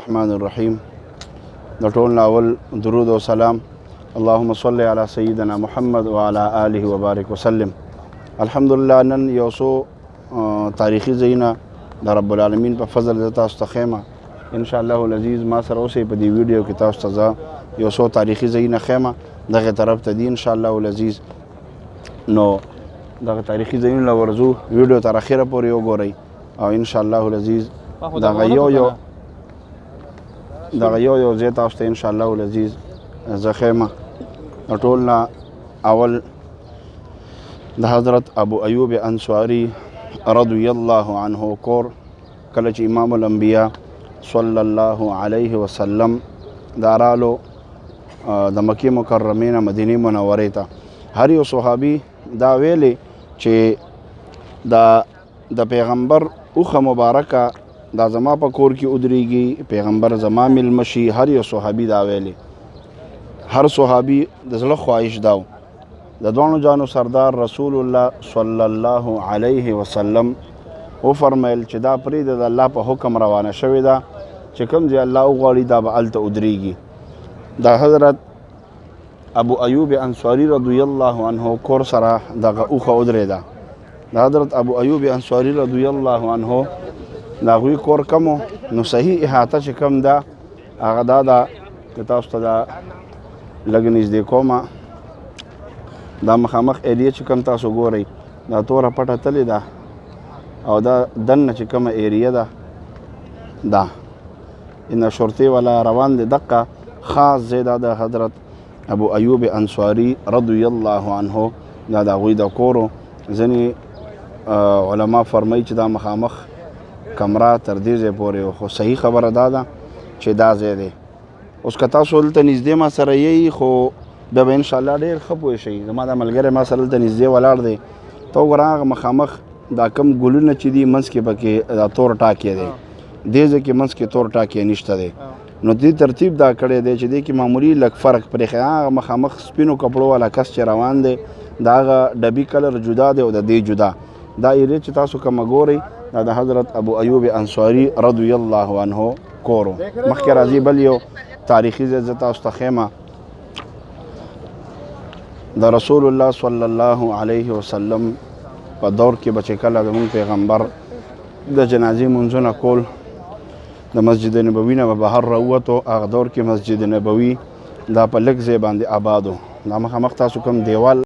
الرحمن الرحیم د ټول ناول درود و سلام اللهم صل علی سیدنا محمد وعلى آله وبارک وسلم. الحمدلله نن یو څو تاریخي ځایونه د رب العالمین په فضل د تاسو ته خیمه ان شاء الله العزیز ما سره اوسئ په دې ویډیو کې تاسو ته یو څو تاریخي ځایونه خیمه دغه طرف ته دي ان شاء الله العزیز. نو دغه تاریخي ځایونه ورځو ویډیو تر اخره پورې وګورئ او ان شاء الله العزیز دغه یو ځای تاسو ته ان شاء الله العزیز زه خیمه د ټول نه اول د حضرت ابو ایوب انصاري رضی الله عنه کور کله چې امام الانبیاء صلی الله علیه وسلم دارالو د مکې مکرمې نه مدینې منورې ته هر یو صحابي دا ویلې چې د پیغمبر اوښه مبارکه دا زما په کور کې ودرېږي، پیغمبر زما میلمه شي. هر یو صحابي دا ویلې، هر صحابي د زړه خواهش دا و. د دواړو جانو سردار رسول الله صلی الله علیه وسلم وفرمیل چې دا پرېږده د الله په حکم روانه شوې ده چې کوم ځای الله وغواړي دا به هلته ودرېږي. د حضرت ابو ایوب انصاري رضی الله عنه کور سره دغه اوښه ودرېده. د حضرت ابو ایوب انصاري رضی الله عنه د هغوی کور کم و، نو صحیح احاطه چې کم ده هغه دا ده که تاسو ته دا لږ نږدې کومه دا مخامخ ایریه چې کم تاسو ګورئ دا توره پټه تلې ده او دا دننه چې کومه ایریه ده دا ان شرطې والا روان دی. دقه خاص ځای دا د حضرت ابو ایوب انصاري رضی الله عنه دا د هغوی د کور. ځینې علما فرمایي چې دا مخامخ کمره تر دې ځای پورې، خو صحیح خبره دا ده چې دا ځای دی. اوس که تاسو هلته نږدې ما سره یئ خو بیا به انشاءالله ډېر ښه پوه شئ. زما دا ملګری ما سره هلته نږدې ولاړ دی، ته وګوره هغه مخامخ دا کم ګلونه چې دي منځ کې پکې دا تور ټاکی دی، دې ځای کې منځ کې تور ټاکی نشته دی. نو دې ترتیب دا کړی دی چې دې کې معمولي لږ فرق پرېښی. هغه مخامخ سپینو کپړو والا کس چې روان دی د هغه ډبي کلر جدا دی او د دې جدا. دا ایریا چې تاسو کومه ګورئ دا د حضرت ابو ایوب انصاري رضی الله عنه کورو. مخکې راځي بل یو تاریخي ځای زه تاسو ته ښیم. د رسول الله صلی الله علیه وسلم په دور کې به چې کله زموږ پیغمبر د جنازې منځونه کول د مسجد نبوي نه به بهر راووتو، هغه دور کې مسجد نبوي دا په لږ ځای باندې آباد و. دا مخامخ تاسو کوم دیوال